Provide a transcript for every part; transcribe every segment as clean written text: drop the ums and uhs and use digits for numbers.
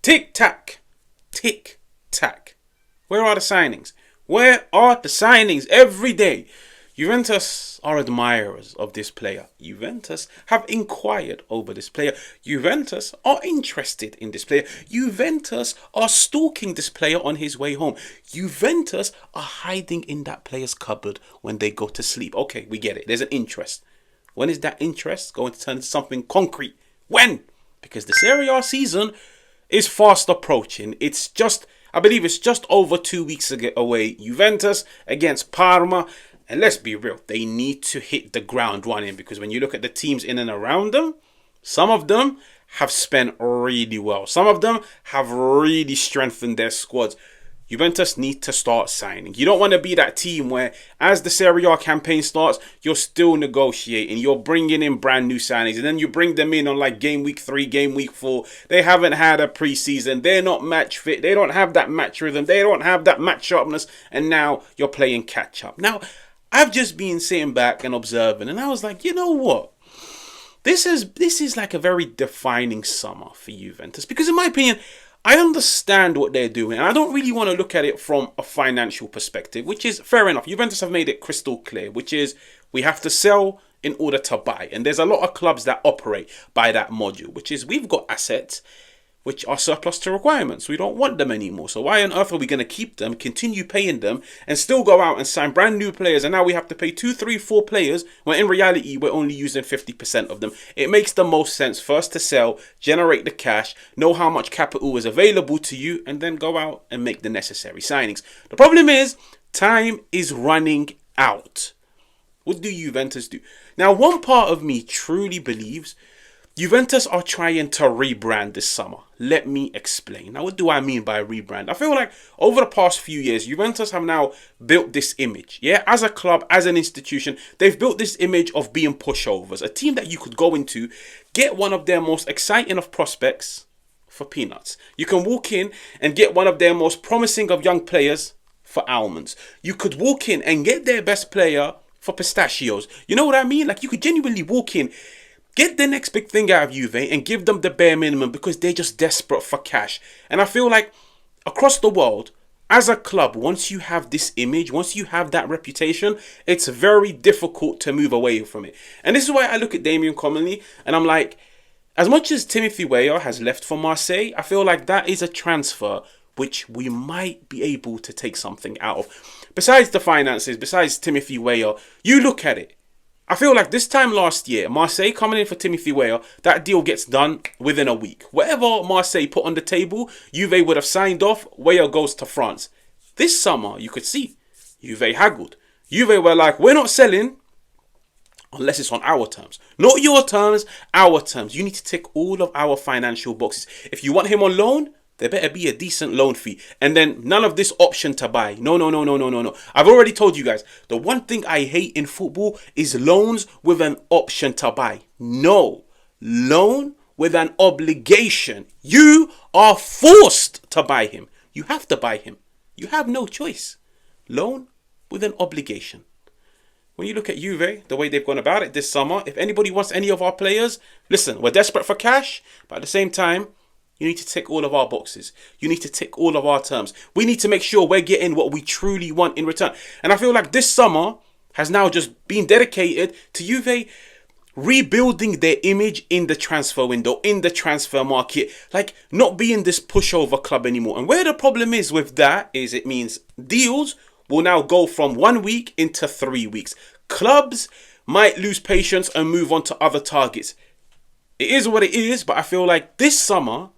Tick tack. Tick tack. Where are the signings? Where are the signings every day? Juventus are admirers of this player. Juventus have inquired over this player. Juventus are interested in this player. Juventus are stalking this player on his way home. Juventus are hiding in that player's cupboard when they go to sleep. Okay, we get it. There's an interest. When is that interest going to turn into something concrete? When? Because the Serie A season is fast approaching. I believe it's just over 2 weeks away. Juventus against Parma. And let's be real, they need to hit the ground running, because when you look at the teams in and around them, some of them have spent really well. Some of them have really strengthened their squads. Juventus need to start signing. You don't want to be that team where, as the Serie A campaign starts, you're still negotiating. You're bringing in brand new signings, and then you bring them in on like game week 3, game week 4. They haven't had a preseason. They're not match fit. They don't have that match rhythm. They don't have that match sharpness. And now you're playing catch up. Now, I've just been sitting back and observing, and I was like, you know what? This is like a very defining summer for Juventus, because in my opinion, I understand what they're doing, and I don't really want to look at it from a financial perspective, which is fair enough. Juventus have made it crystal clear, which is we have to sell in order to buy. And there's a lot of clubs that operate by that module, which is we've got assets which are surplus to requirements. We don't want them anymore. So why on earth are we going to keep them, continue paying them, and still go out and sign brand new players? And now we have to pay 2, 3, 4 players, when in reality, we're only using 50% of them. It makes the most sense first to sell, generate the cash, know how much capital is available to you, and then go out and make the necessary signings. The problem is, time is running out. What do Juventus do? Now, one part of me truly believes Juventus are trying to rebrand this summer. Let me explain. Now, what do I mean by rebrand? I feel like over the past few years, Juventus have now built this image. Yeah, as a club, as an institution, they've built this image of being pushovers. A team that you could go into, get one of their most exciting of prospects for peanuts. You can walk in and get one of their most promising of young players for almonds. You could walk in and get their best player for pistachios. You know what I mean? Like, you could genuinely walk in, get the next big thing out of Juve and give them the bare minimum, because they're just desperate for cash. And I feel like across the world, as a club, once you have this image, once you have that reputation, it's very difficult to move away from it. And this is why I look at Damien Comolli and I'm like, as much as Timothy Weah has left for Marseille, I feel like that is a transfer which we might be able to take something out of. Besides the finances, besides Timothy Weah, you look at it. I feel like this time last year, Marseille coming in for Timothy Weah, that deal gets done within a week. Whatever Marseille put on the table, Juve would have signed off. Weah goes to France. This summer, you could see, Juve haggled. Juve were like, we're not selling unless it's on our terms. Not your terms, our terms. You need to tick all of our financial boxes. If you want him on loan, there better be a decent loan fee. And then none of this option to buy. No. I've already told you guys, the one thing I hate in football is loans with an option to buy. No. Loan with an obligation. You are forced to buy him. You have to buy him. You have no choice. Loan with an obligation. When you look at Juve, the way they've gone about it this summer, if anybody wants any of our players, listen, we're desperate for cash, but at the same time, you need to tick all of our boxes. You need to tick all of our terms. We need to make sure we're getting what we truly want in return. And I feel like this summer has now just been dedicated to Juve rebuilding their image in the transfer window, in the transfer market, like not being this pushover club anymore. And where the problem is with that is it means deals will now go from 1 week into 3 weeks. Clubs might lose patience and move on to other targets. It is what it is, but I feel like this summer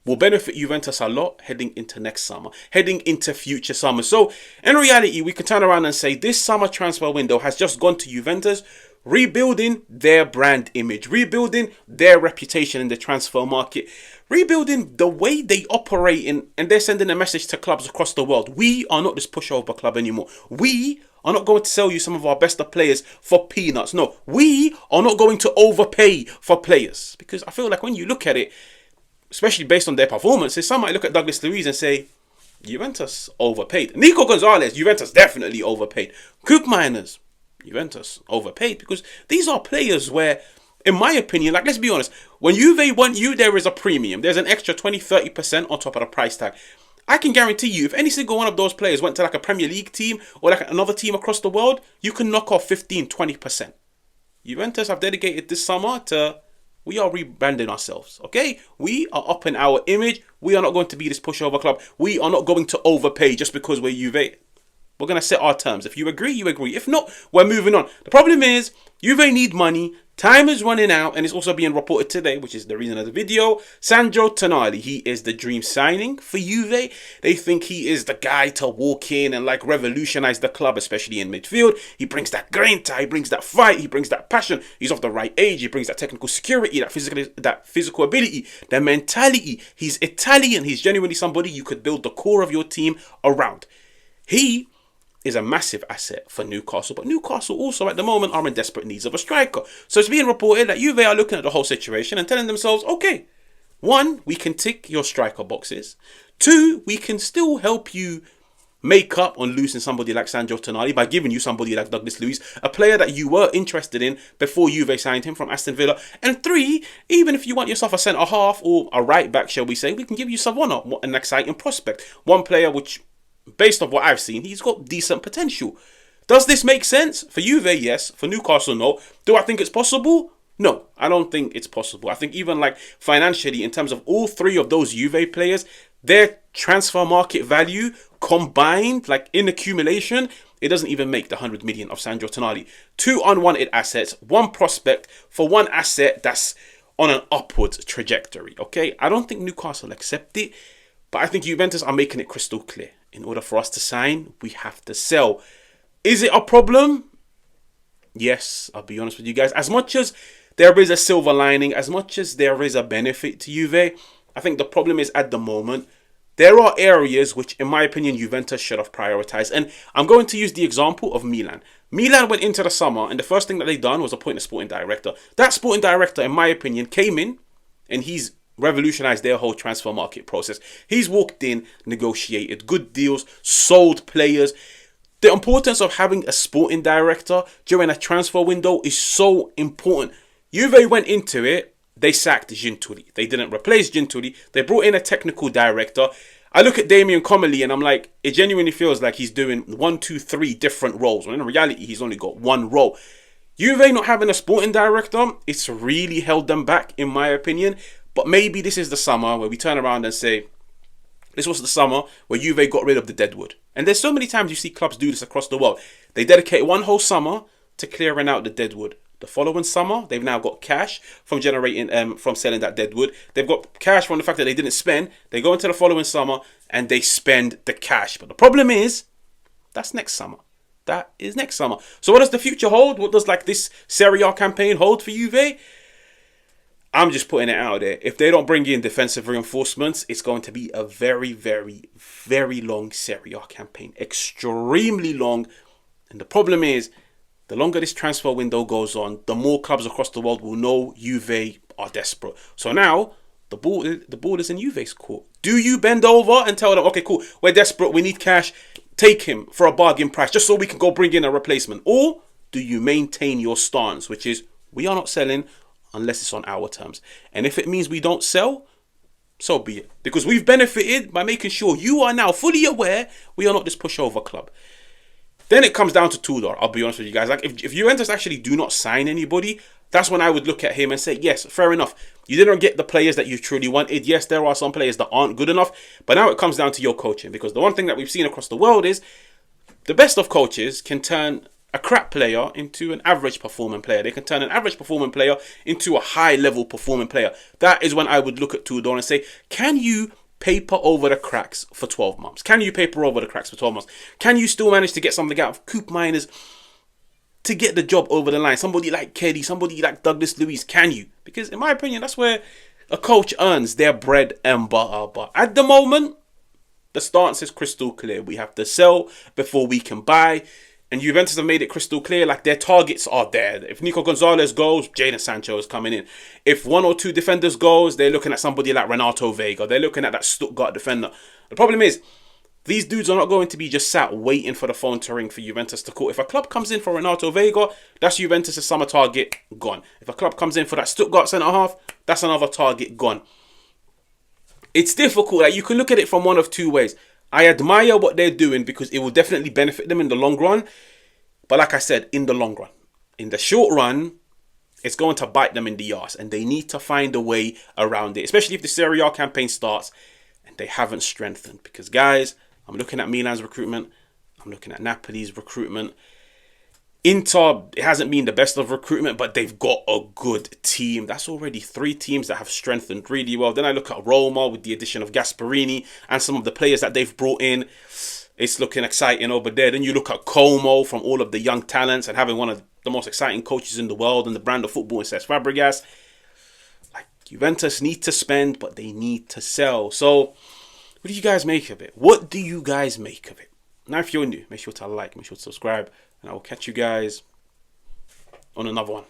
will benefit Juventus a lot heading into next summer, heading into future summers. So in reality, we can turn around and say this summer transfer window has just gone to Juventus rebuilding their brand image, rebuilding their reputation in the transfer market, rebuilding the way they operate and they're sending a message to clubs across the world. We are not this pushover club anymore. We are not going to sell you some of our best players for peanuts. No, we are not going to overpay for players. Because I feel like when you look at it, especially based on their performances, some might look at Douglas Luiz and say, Juventus overpaid. Nico Gonzalez, Juventus definitely overpaid. Cook Miners, Juventus overpaid. Because these are players where, in my opinion, like let's be honest, when Juve want you, there is a premium. There's an extra 20-30% on top of the price tag. I can guarantee you, if any single one of those players went to like a Premier League team or like another team across the world, you can knock off 15-20%. Juventus have dedicated this summer to, we are rebranding ourselves, okay? We are upping our image. We are not going to be this pushover club. We are not going to overpay just because we're Juve. We're going to set our terms. If you agree, you agree. If not, we're moving on. The problem is, Juve need money. Time is running out, and it's also being reported today, which is the reason of the video. Sandro Tonali, he is the dream signing for Juve. They think he is the guy to walk in and like revolutionize the club, especially in midfield. He brings that grinta, he brings that fight, he brings that passion. He's of the right age. He brings that technical security, that physical ability, that mentality. He's Italian. He's genuinely somebody you could build the core of your team around. He is a massive asset for Newcastle, but Newcastle also at the moment are in desperate needs of a striker. So it's being reported that Juve are looking at the whole situation and telling themselves, okay, 1, we can tick your striker boxes. 2, we can still help you make up on losing somebody like Sandro Tonali by giving you somebody like Douglas Luiz, a player that you were interested in before Juve signed him from Aston Villa. And 3, even if you want yourself a centre-half or a right-back, shall we say, we can give you Savonna, an exciting prospect. One player which, based on what I've seen, he's got decent potential. Does this make sense? For Juve, yes. For Newcastle, no. Do I think it's possible? No, I don't think it's possible. I think even like financially, in terms of all 3 of those Juve players, their transfer market value combined, like in accumulation, it doesn't even make the 100 million of Sandro Tonali. 2 unwanted assets, 1 prospect for 1 asset that's on an upward trajectory, okay? I don't think Newcastle accept it, but I think Juventus are making it crystal clear. In order for us to sign, we have to sell. Is it a problem? Yes, I'll be honest with you guys. As much as there is a silver lining, as much as there is a benefit to Juve, I think the problem is at the moment, there are areas which, in my opinion, Juventus should have prioritized. And I'm going to use the example of Milan. Milan went into the summer, and the first thing that they done was appoint a sporting director. That sporting director, in my opinion, came in, and he's revolutionized their whole transfer market process. He's walked in, negotiated good deals, sold players. The importance of having a sporting director during a transfer window is so important. Juve went into it, they sacked Gintuli. They didn't replace Gintuli. They brought in a technical director. I look at Damien Comolli and I'm like, it genuinely feels like he's doing 1, 2, 3 different roles. When in reality, he's only got 1 role. Juve not having a sporting director, it's really held them back, in my opinion. But maybe this is the summer where we turn around and say, this was the summer where Juve got rid of the deadwood. And there's so many times you see clubs do this across the world. They dedicate 1 whole summer to clearing out the deadwood. The following summer, they've now got cash from from selling that deadwood. They've got cash from the fact that they didn't spend. They go into the following summer and they spend the cash. But the problem is, that's next summer. That is next summer. So what does the future hold? What does like this Serie A campaign hold for Juve? I'm just putting it out there. If they don't bring in defensive reinforcements, it's going to be a very, very, very long Serie A campaign. Extremely long. And the problem is, the longer this transfer window goes on, the more clubs across the world will know Juve are desperate. So now, the ball is in Juve's court. Do you bend over and tell them, okay, cool, we're desperate, we need cash, take him for a bargain price, just so we can go bring in a replacement? Or do you maintain your stance, which is, we are not selling unless it's on our terms. And if it means we don't sell, so be it. Because we've benefited by making sure you are now fully aware we are not this pushover club. Then it comes down to Tudor, I'll be honest with you guys. Like, if Juventus actually do not sign anybody, that's when I would look at him and say, yes, fair enough. You didn't get the players that you truly wanted. Yes, there are some players that aren't good enough. But now it comes down to your coaching. Because the one thing that we've seen across the world is the best of coaches can turn a crap player into an average performing player. They can turn an average performing player into a high level performing player. That is when I would look at Tudor and say, can you paper over the cracks for 12 months? Can you paper over the cracks for 12 months? Can you still manage to get something out of Coop Miners to get the job over the line? Somebody like Kelly, somebody like Douglas Luiz, can you? Because in my opinion, that's where a coach earns their bread and butter. But at the moment, the stance is crystal clear. We have to sell before we can buy. And Juventus have made it crystal clear, like their targets are there. If Nico Gonzalez goes, Jadon Sancho is coming in. If 1 or 2 defenders goes, they're looking at somebody like Renato Vega. They're looking at that Stuttgart defender. The problem is, these dudes are not going to be just sat waiting for the phone to ring for Juventus to call. If a club comes in for Renato Vega, that's Juventus' summer target gone. If a club comes in for that Stuttgart centre-half, That's another target gone. It's difficult. Like, you can look at it from one of two ways. I admire what they're doing because it will definitely benefit them in the long run. But like I said, in the long run. In the short run, it's going to bite them in the arse. And they need to find a way around it. Especially if the Serie A campaign starts and they haven't strengthened. Because, guys, I'm looking at Milan's recruitment. I'm looking at Napoli's recruitment. Inter, it hasn't been the best of recruitment, but they've got a good team. That's already 3 teams that have strengthened really well. Then I look at Roma with the addition of Gasperini and some of the players that they've brought in. It's looking exciting over there. Then you look at Como from all of the young talents and having one of the most exciting coaches in the world and the brand of football in Cesc Fabregas. Like, Juventus need to spend, but they need to sell. So, what do you guys make of it? What do you guys make of it? Now, if you're new, make sure to like, make sure to subscribe. And I will catch you guys on another one.